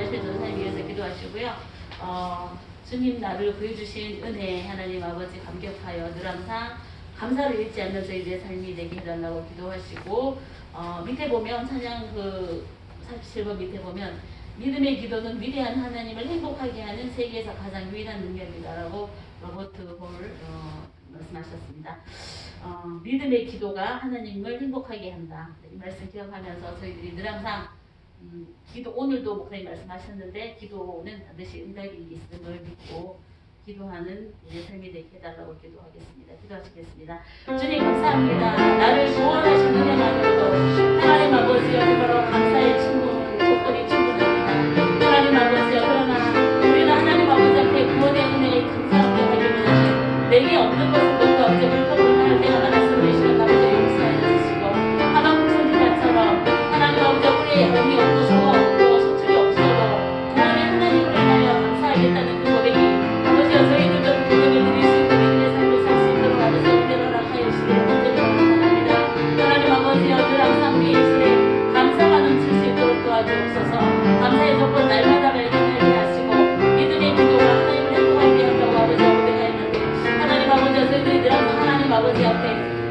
하실 전사님 위해서 기도하시고요. 주님 나를 구해주신 은혜 하나님 아버지 감격하여 늘 항상 감사를 잃지 않는 저희들의 삶이 되게 해달라고 기도하시고 밑에 보면 찬양 47번 밑에 보면 믿음의 기도는 위대한 하나님을 행복하게 하는 세계에서 가장 유일한 능력이다라고 로버트 홀 말씀하셨습니다. 믿음의 기도가 하나님을 행복하게 한다. 이 말씀 기억하면서 저희들이 늘 항상 기도 오늘도 목사님 말씀하셨는데 기도는 반드시 응답이 있음을 믿고 기도하는 우리의 삶이 되게 해달라고 기도하겠습니다. 기도하시겠습니다. 주님 감사합니다. 나를 구원하신 은혜만으로도 하나님 아버지여 그거로 감사의 조건이 충분합니다. 하나님 아버지여 그러나 우리는 하나님 아버지 앞에 구원의 은혜에 감사하게 하기보다는 내게 없는 것을 놓고 어째 불평을 할 때가 많았으므로 이 시간 아버지 용서하여 주시고 하나님 선지자처럼 하나님 아버지 우리의 영이 없으시고 또 소출이 없어도 구원의 하나님을 인하여 감사하겠다는 그 고백이 아버지여 저희들도 그 고백을 드릴 수 있는 믿음의 삶을 살 수 있도록 아버지 은혜를 허락하여 주시기를 간절히 원합니다. 하나님 아버지여 늘 항상 우리 입술에 감사가 넘칠 수 있도록 도와주옵소서. 감사의 조건 날마다 발견하게 하시고 믿음의 기도가 하나님을 행복하게 한다고 아버지 고백하였는데 하나님 아버지여 저희들이 늘 항상 하나님 아버지 앞에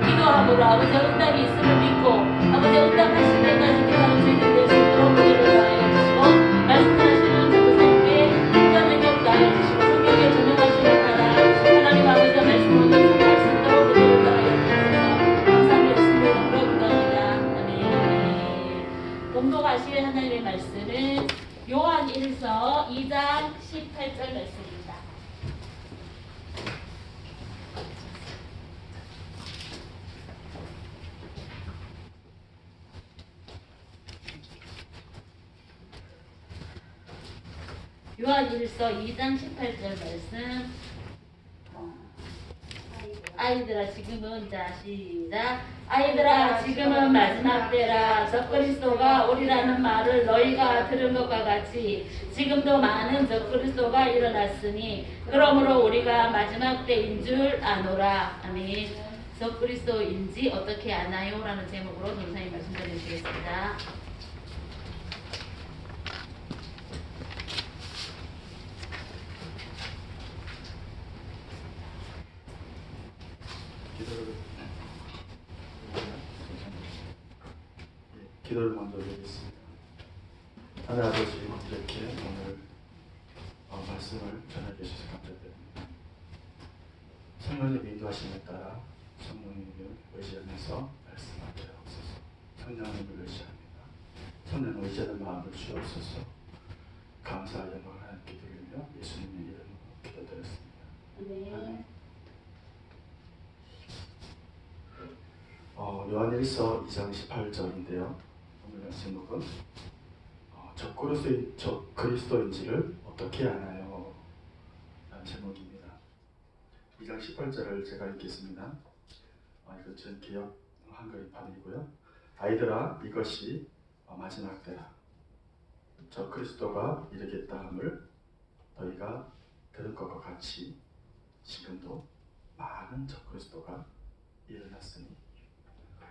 기도함으로 아버지 응답이 있음을 믿고 아버지 응답하실 때까지 기도하는 저희들이 될 수 있도록 은혜를 더하여 주시고 말씀하시는 전도사님께 특별한 능력 더하여 주시고 성경에 전용하심에 따라 하나님 아버지의 말씀을 전송할 수 있도록 은혜를 더하여 주셔서 감사하며 예수님의 이름으로 기도합니다. 아멘. 공도가 하실 하나님의 말씀은 요한 1서 2장 18절 말씀입니다. 요한 1서 2장 18절 말씀. 아이들아 지금은 시작. 아이들아 지금은 마지막 때라. 적그리스도가 오리라는 말을 너희가 들은 것과 같이 지금도 많은 적그리스도가 일어났으니 그러므로 우리가 마지막 때인 줄 아노라. 아멘. 적그리스도인지 어떻게 아나요? 라는 제목으로 전사님 말씀 드리시겠습니다. 기도를 먼저 드리겠습니다. 하나님 아버지 이렇게 오늘 말씀을 전하게 해주셔서 감사드립니다. 성령님의 인도하심에 따라 성령님을 의지하면서 말씀하게 하옵소서. 성령님을 의지합니다. 성령을 의지하는 마음을 주옵소서. 감사와 영광을 하나님께 드리며 예수님의 이름으로 기도드렸습니다. 아멘. 요한일서 2장 18절인데요. 오늘 제목은 적그리스도인지를 어떻게 아나요? 라는 제목입니다. 2장 18절을 제가 읽겠습니다. 이건 전 개역 한글판이고요. 아이들아 이것이 마지막 때라. 적그리스도가 이르겠다 함을 너희가 들은 것과 같이 지금도 많은 적그리스도가 일어났으니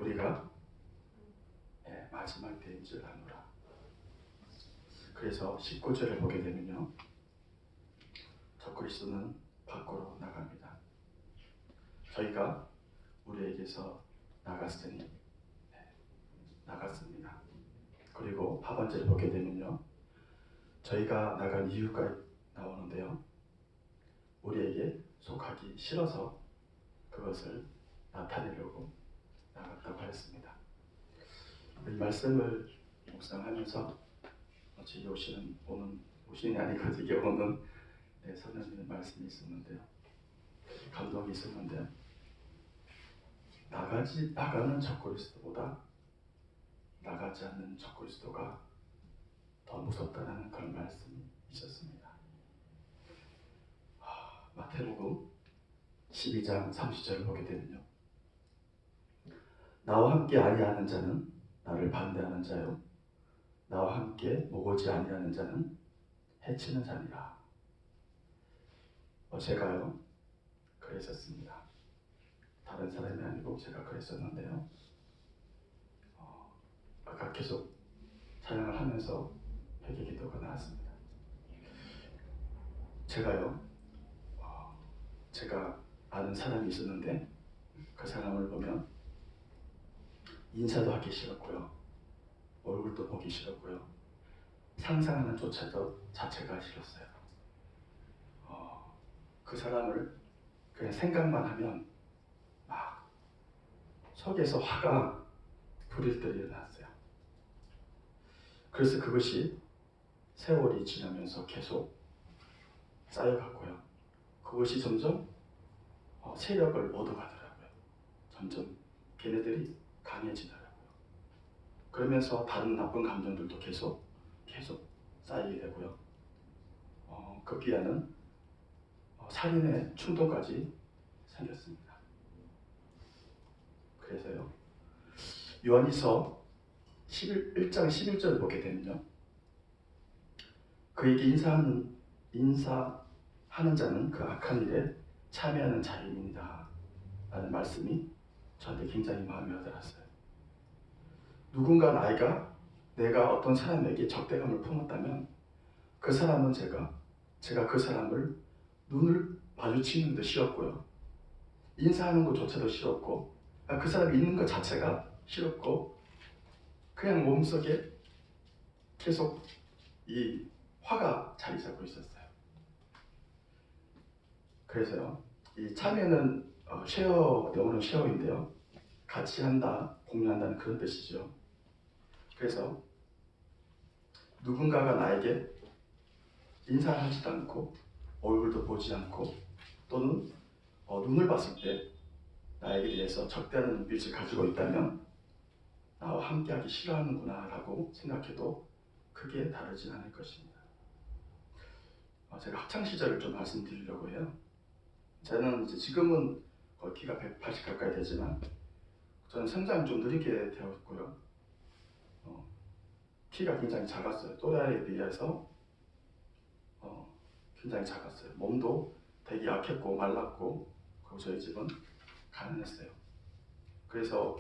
우리가 마지막 때인 줄 아노라. 그래서 19절을 보게 되면요, 적그리스도는 밖으로 나갑니다. 저희가 우리에게서 나갔으니 나갔습니다. 그리고 하반절을 보게 되면요, 저희가 나간 이유가 나오는데요, 우리에게 속하기 싫어서 그것을 나타내려고 나갔다고 하였습니다. 이 말씀을 묵상하면서 어제 오신이 아니고 이게 오는 선생님의 말씀이 있었는데요, 감동이 있었는데요, 나가는 적그리스도보다 나가지 않는 적그리스도가 더 무섭다는 그런 말씀이 있었습니다. 마태복음 12장 30절을 보게 되면요, 나와 함께 아니하는 자는 나를 반대하는 자요, 나와 함께 모으지 아니하는 자는 해치는 자니라. 제가요 그랬었습니다. 다른 사람이 아니고 제가 그랬었는데요, 아까 계속 찬양을 하면서 회개기도가 나왔습니다. 제가요, 제가 아는 사람이 있었는데 그 사람을 보면 인사도 하기 싫었고요, 얼굴도 보기 싫었고요, 상상하는 조차도 자체가 싫었어요. 그 사람을 그냥 생각만 하면 막 속에서 화가 부릴들이 일어났어요. 그래서 그것이 세월이 지나면서 계속 쌓여갔고요. 그것이 점점 세력을 얻어가더라고요. 점점 걔네들이 강해지더라고요. 그러면서 다른 나쁜 감정들도 계속 쌓이게 되고요. 급기야는 살인의 충동까지 생겼습니다. 그래서요, 요한일서 1장 11절을 보게 되면요, 그에게 인사하는 자는 그 악한 일에 참여하는 자임이다 라는 말씀이 저한테 굉장히 마음에 와닿았어요. 누군가 내가 어떤 사람에게 적대감을 품었다면 그 사람은 제가 그 사람을 눈을 마주치는 것도 싫었고요, 인사하는 것조차도 싫었고, 그 사람이 있는 것 자체가 싫었고, 그냥 몸속에 계속 이 화가 자리 잡고 있었어요. 그래서요, 이 참여는 영어는 쉐어인데요, 같이 한다, 공유한다는 그런 뜻이죠. 그래서 누군가가 나에게 인사하지도 않고 얼굴도 보지 않고 또는 눈을 봤을 때 나에게 대해서 적대하는 눈빛을 가지고 있다면 나와 함께하기 싫어하는구나 라고 생각해도 크게 다르진 않을 것입니다. 제가 학창시절을 좀 말씀드리려고 해요. 저는 지금은 거의 키가 180 가까이 되지만 저는 성장이 좀 느리게 되었고요. 키가 굉장히 작았어요. 또래에 비해서 굉장히 작았어요. 몸도 되게 약했고 말랐고, 그리고 저희 집은 가난했어요. 그래서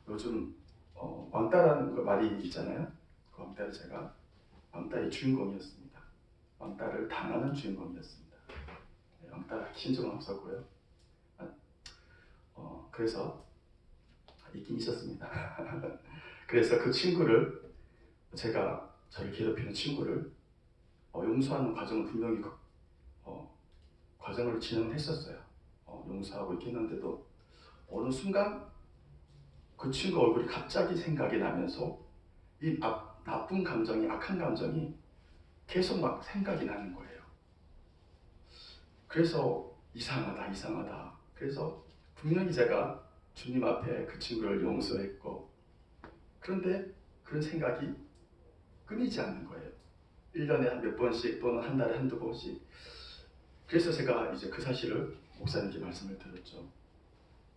요즘 왕따라는 그 말이 있잖아요. 그 왕따를 제가 왕따의 주인공이었습니다. 왕따를 당하는 주인공이었습니다. 왕따를 신중은 없었고요. 그래서 있긴 있었습니다. 그래서 그 친구를, 저를 괴롭히는 친구를 용서하는 과정은 분명히 과정을 진행했었어요. 용서하고 있겠는데도 어느 순간 그 친구 얼굴이 갑자기 생각이 나면서 이 나쁜 감정이, 악한 감정이 계속 막 생각이 나는 거예요. 그래서 이상하다. 그래서 분명히 제가 주님 앞에 그 친구를 용서했고, 그런데 그런 생각이 끊이지 않는 거예요. 1년에 한 몇 번씩 또는 한 달에 한두 번씩. 그래서 제가 이제 그 사실을 목사님께 말씀을 드렸죠.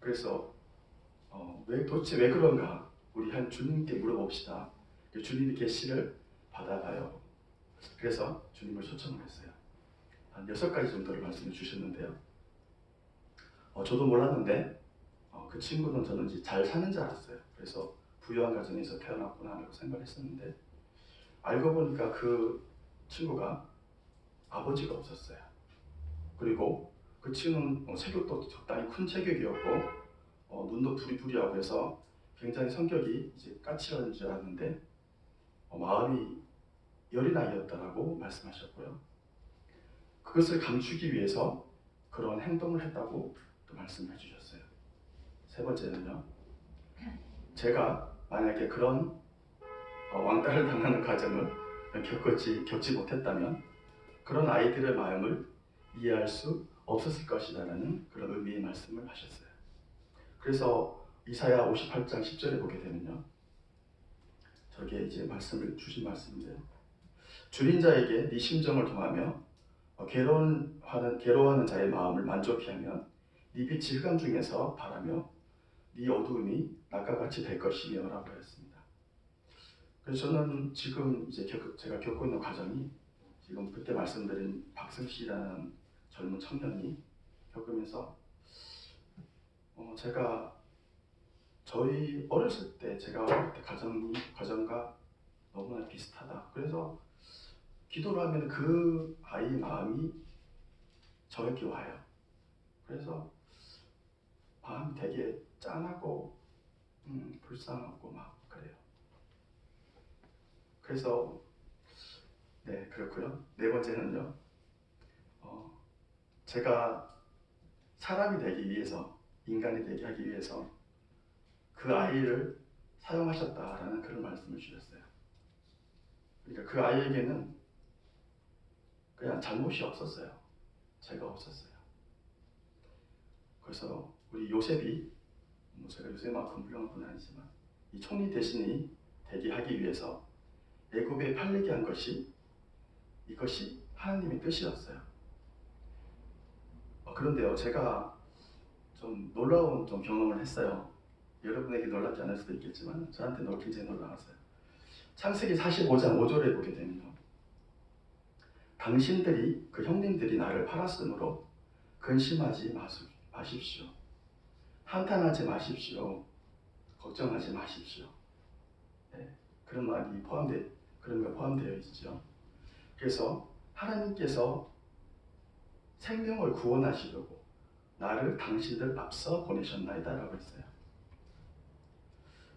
그래서 도대체 왜 그런가? 우리 한 주님께 물어봅시다. 주님이 계시를 받아봐요. 그래서 주님을 초청을 했어요. 한 6가지 정도를 말씀해 주셨는데요. 저도 몰랐는데 그 친구는 저는 이제 잘 사는 줄 알았어요. 그래서 부유한 가정에서 태어났구나 라고 생각했었는데, 알고 보니까 그 친구가 아버지가 없었어요. 그리고 그 친구는 체격도 적당히 큰 체격이었고, 눈도 부리부리하고 해서 굉장히 성격이 이제 까칠한 줄 알았는데 마음이 여린 아이였다라고 말씀하셨고요. 그것을 감추기 위해서 그런 행동을 했다고 또 말씀해 주셨어요. 세 번째는요, 제가 만약에 그런 왕따를 당하는 과정을 겪지 못했다면 그런 아이들의 마음을 이해할 수 없었을 것이라는 그런 의미의 말씀을 하셨어요. 그래서 이사야 58장 10절에 보게 되면요, 저게 이제 말씀을 주신 말씀인데요, 줄인 자에게 네 심정을 통하며 괴로워하는 자의 마음을 만족케 하면 네 빛이 흑암 중에서 바라며 네 어두움이 낮과 같이 될 것이며 라고 했습니다. 그래서 저는 지금 이제 제가 겪고 있는 과정이 지금 그때 말씀드린 박승씨라는 젊은 청년이 겪으면서 제가 저희 어렸을 때 제가 어릴 때 가정과 너무나 비슷하다. 그래서 기도를 하면 그 아이 마음이 저에게 와요. 그래서 마음이 되게 짠하고 불쌍하고 막 그래요. 그래서 네, 그렇고요. 네 번째는요. 제가 사람이 되기 위해서, 인간이 되게 하기 위해서 그 아이를 사용하셨다라는 그런 말씀을 주셨어요. 그러니까 그 아이에게는 그냥 잘못이 없었어요. 죄가 없었어요. 그래서 우리 요셉이, 제가 요셉만큼 훌륭한 분 아니지만 이 총리 대신이 되게 하기 위해서 애굽에 팔리게 한 것이, 이것이 하나님의 뜻이었어요. 그런데요, 제가 좀 놀라운 경험을 했어요. 여러분에게 놀랍지 않을 수도 있겠지만 저한테 굉장히 놀라웠어요. 창세기 45장 5절에 보게 되면요, 당신들이, 그 형님들이 나를 팔았으므로 근심하지 마십시오. 한탄하지 마십시오. 걱정하지 마십시오. 네, 그런 말이 그런 거 포함되어 있죠. 그래서 하나님께서 생명을 구원하시려고 나를 당신들 앞서 보내셨나이다 라고 했어요.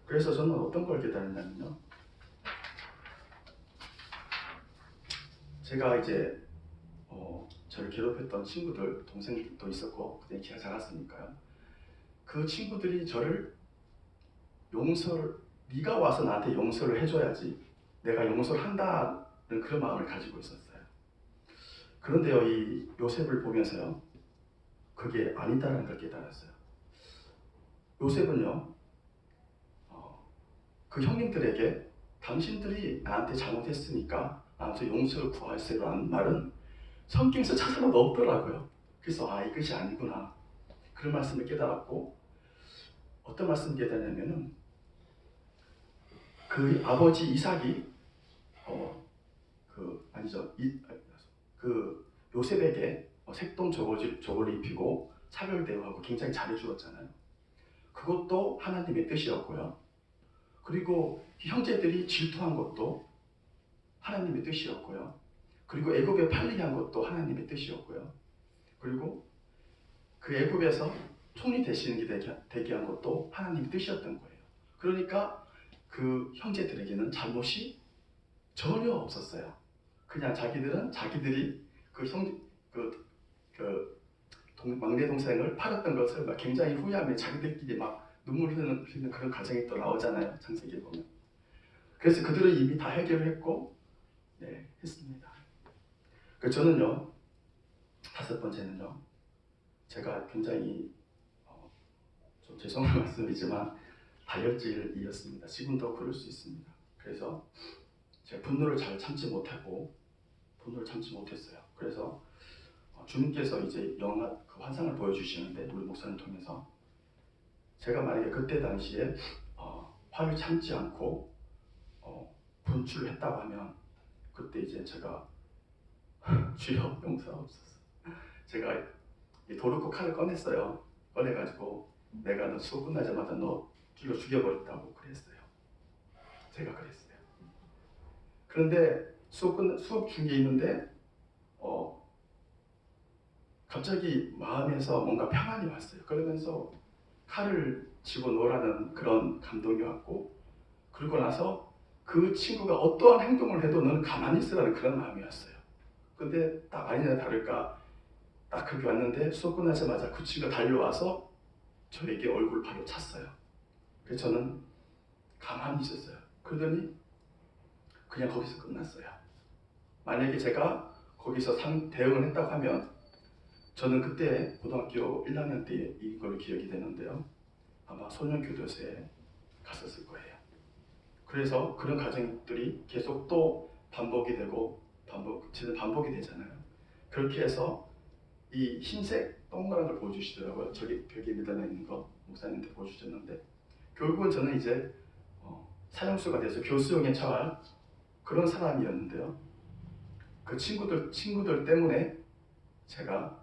그래서 저는 어떤 걸 깨달았냐면요, 제가 이제 저를 괴롭혔던 친구들, 동생도 있었고 그때 키가 작았으니까요. 그 친구들이 저를 네가 와서 나한테 용서를 해줘야지 내가 용서를 한다는 그런 마음을 가지고 있었어요. 그런데요, 이 요셉을 보면서요, 그게 아니다라는 걸 깨달았어요. 요셉은요, 그 형님들에게 당신들이 나한테 잘못했으니까 나한테 용서를 구하세요라는 말은 성경에서 찾아봐도 없더라고요. 그래서 이것이 아니구나, 그런 말씀을 깨달았고, 어떤 말씀을 깨달았냐면은 그 아버지 이삭이 그 요셉에게 색동 저고를 입히고 차별 대우하고 굉장히 잘해주었잖아요. 그것도 하나님의 뜻이었고요. 그리고 형제들이 질투한 것도 하나님의 뜻이었고요. 그리고 애굽에 팔리게 한 것도 하나님의 뜻이었고요. 그리고 그 애굽에서 총리 대신이 되게 한 것도 하나님의 뜻이었던 거예요. 그러니까 그 형제들에게는 잘못이 전혀 없었어요. 그냥 자기들이 막내 동생을 팔았던 것을 막 굉장히 후회하며 자기들끼리 막 눈물 흘리는 그런 과정이 또 나오잖아요, 창세기에 보면. 그래서 그들은 이미 다 해결을 했고, 네, 했습니다. 저는요, 다섯 번째는요, 제가 굉장히 좀 죄송한 말씀이지만 다혈질이었습니다. 지금도 그럴 수 있습니다. 그래서 제가 분노를 참지 못했어요. 그래서 주님께서 이제 그 환상을 보여주시는데, 우리 목사님 통해서 제가 만약에 그때 당시에 화를 참지 않고 분출을 했다고 하면, 그때 이제 제가 주여 용서하옵소서, 제가 도르코 칼을 꺼냈어요. 꺼내가지고 내가 너 수업 끝나자마자 너 죽여버렸다고 그랬어요. 제가 그랬어요. 그런데 수업 중에 있는데 갑자기 마음에서 뭔가 평안이 왔어요. 그러면서 칼을 집어넣으라는 그런 감동이 왔고, 그리고 나서 그 친구가 어떠한 행동을 해도 너는 가만히 있으라는 그런 마음이 왔어요. 근데 딱 아니나 다를까 딱 그렇게 왔는데, 수업 끝나자마자 그 친구가 달려와서 저에게 얼굴을 바로 찼어요. 그래서 저는 가만히 있었어요. 그러더니 그냥 거기서 끝났어요. 만약에 제가 거기서 대응을 했다고 하면, 저는 그때 고등학교 1학년 때인 걸로 기억이 되는데요, 아마 소년교도소에 갔었을 거예요. 그래서 그런 과정들이 계속 또 반복이 되잖아요. 그렇게 해서 이 흰색 동그란 걸 보여주시더라고요. 저기 벽에 매달려 있는 거 목사님한테 보여주셨는데, 결국은 저는 이제 사형수가 돼서 교수형에 처할 그런 사람이었는데요. 그 친구들 때문에 제가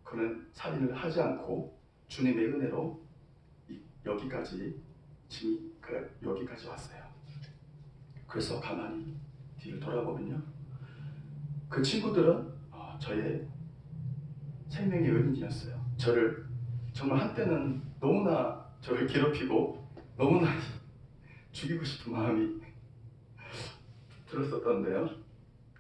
그런 살인을 하지 않고 주님의 은혜로 여기까지 왔어요. 그래서 가만히 뒤를 돌아보면요, 그 친구들은 저의 생명의 은인이었어요. 저를 정말 한때는 너무나 저를 괴롭히고 너무나 죽이고 싶은 마음이 들었었던데요.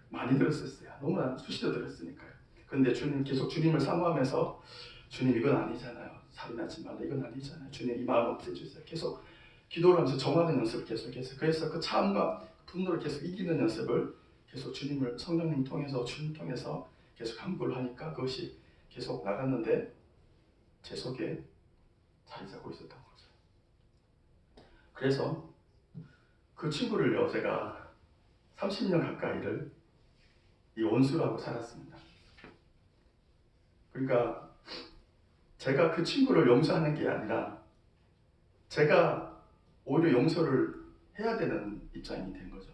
많이 들었었어요. 너무나 수시로 들었으니까요. 그런데 주님 계속 주님을 사모하면서 주님 이건 아니잖아요. 살인하지 말라 이건 아니잖아요. 주님 이 마음 없애주세요. 계속 기도를 하면서 정하는 연습을 계속해서 그래서 그 참과 분노를 계속 이기는 연습을 계속 주님을 성령님 통해서 주님 통해서 계속 강구를 하니까 그것이 계속 나갔는데 제 속에 자리 잡고 있었던 거죠. 그래서 그 친구를요 제가 30년 가까이를 이 원수라고 살았습니다. 그러니까 제가 그 친구를 용서하는 게 아니라 제가 오히려 용서를 해야 되는 입장이 된 거죠.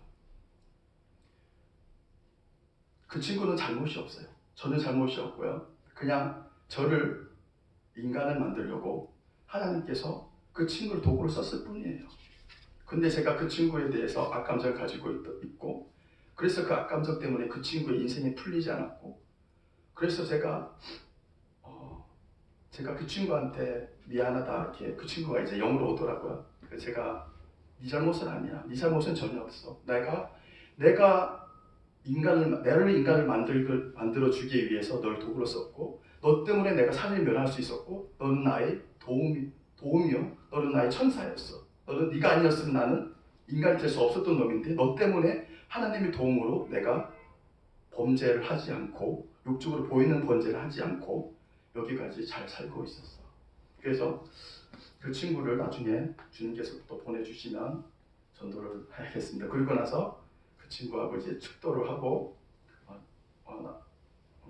그 친구는 잘못이 없어요. 저는 잘못이 없고요. 그냥 저를 인간을 만들려고 하나님께서 그 친구를 도구로 썼을 뿐이에요. 근데 제가 그 친구에 대해서 악감정을 가지고 있고 그래서 그 악감정 때문에 그 친구의 인생이 풀리지 않았고 그래서 제가 그 친구한테 미안하다 이렇게 그 친구가 이제 영으로 오더라고요. 그래서 제가 네 잘못은 아니야. 네 잘못은 전혀 없어. 내가 나를 인간을 만들어주기 위해서 널 도구로 썼고 너 때문에 내가 살인을 면할 수 있었고 너는 나의 도움이요. 너는 나의 천사였어. 네가 아니었으면 나는 인간이 될 수 없었던 놈인데 너 때문에 하나님의 도움으로 내가 범죄를 하지 않고 육적으로 보이는 범죄를 하지 않고 여기까지 잘 살고 있었어. 그래서 그 친구를 나중에 주님께서 또 보내주시면 전도를 해야겠습니다. 그리고 나서 그 친구하고 이제 축도를 하고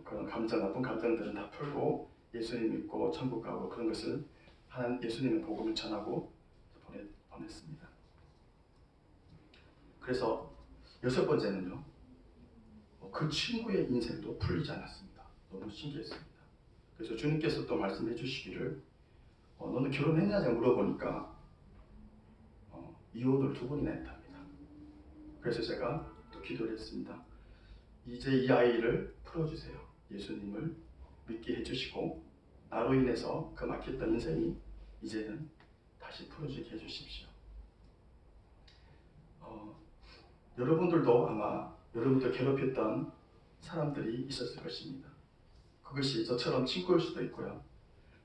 그런 나쁜 감정들은 다 풀고 예수님 믿고 천국 가고 그런 것을 예수님의 복음을 전하고 보냈습니다. 그래서 6번째는요. 그 친구의 인생도 풀리지 않았습니다. 너무 신기했습니다. 그래서 주님께서 또 말씀해 주시기를 너는 결혼했냐고 물어보니까 이혼을 2번이나 했답니다. 그래서 제가 또 기도를 했습니다. 이제 이 아이를 풀어주세요. 예수님을 믿게 해주시고 나로 인해서 그 막혔던 인생이 이제는 다시 풀어지게 해주십시오. 여러분들도 아마 여러분들 괴롭혔던 사람들이 있었을 것입니다. 그것이 저처럼 친구일 수도 있고요.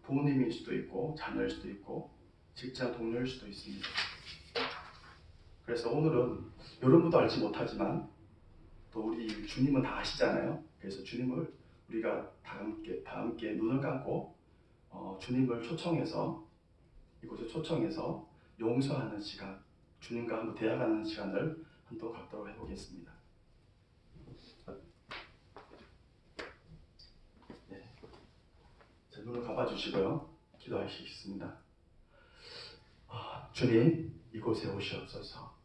부모님일 수도 있고 자녀일 수도 있고 직장 동료일 수도 있습니다. 그래서 오늘은 여러분도 알지 못하지만 또 우리 주님은 다 아시잖아요. 그래서 주님을 우리가 다 함께 눈을 감고 주님을 이곳에 초청해서 용서하는 시간, 주님과 한번 대화하는 시간을 한번 갖도록 해보겠습니다. 네, 제 눈을 감아주시고요. 기도하시겠습니다. 주님, 이곳에 오시옵소서.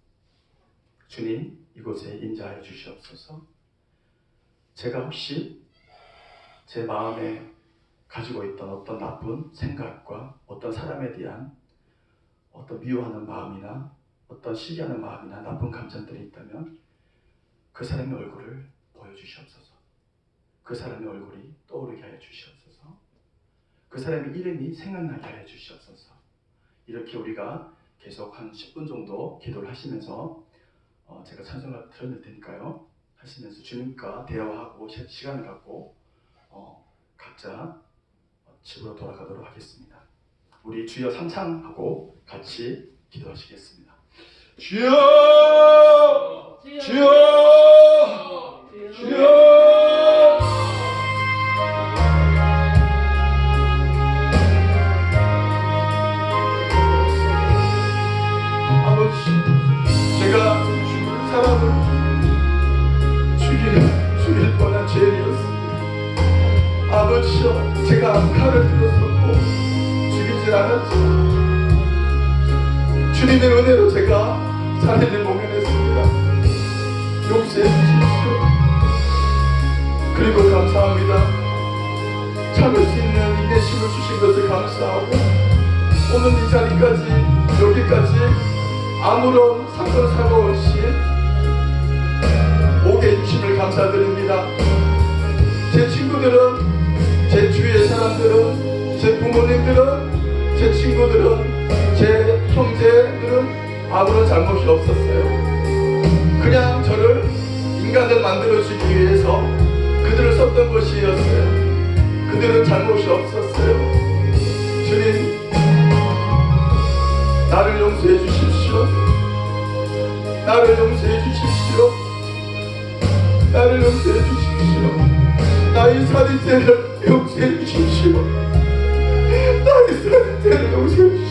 주님, 이곳에 임재하여 주시옵소서. 제가 혹시 제 마음에 가지고 있던 어떤 나쁜 생각과 어떤 사람에 대한 어떤 미워하는 마음이나 어떤 시기하는 마음이나 나쁜 감정들이 있다면 그 사람의 얼굴을 보여주시옵소서. 그 사람의 얼굴이 떠오르게 하여 주시옵소서. 그 사람의 이름이 생각나게 하여 주시옵소서. 이렇게 우리가 계속 한 10분 정도 기도를 하시면서 제가 찬송을 들을 테니까요. 하시면서 주님과 대화하고 시간을 갖고 각자 집으로 돌아가도록 하겠습니다. 우리 주여 삼창하고 같이 기도하시겠습니다. 주여! 주여! 주여! 아버지, 제가 죽을 사람을 죽일 뻔한 죄였습니다. 아버지여, 제가 칼을 들었었고 죽이질 않았지만 주님의 은혜로 제가 살인을 모면했습니다. 용서해 주십시오. 그리고 감사합니다. 참을 수 있는 인내심을 주신 것을 감사하고 오늘 이 자리까지 여기까지 아무런 사건 사고 없이 오게 해주심을 감사드립니다. 제 친구들은 제 주위에 친구들은, 제 형제들은 아무런 잘못이 없었어요. 그냥 저를 인간을 만들어주기 위해서 그들을 썼던 것이었어요. 그들은 잘못이 없었어요. 주님, 나를 용서해 주십시오. 나를 용서해 주십시오. 나를 용서해 주십시오. 나의 살인죄를 용서해 주십시오. 나의 살인죄를 용서해 주십시오.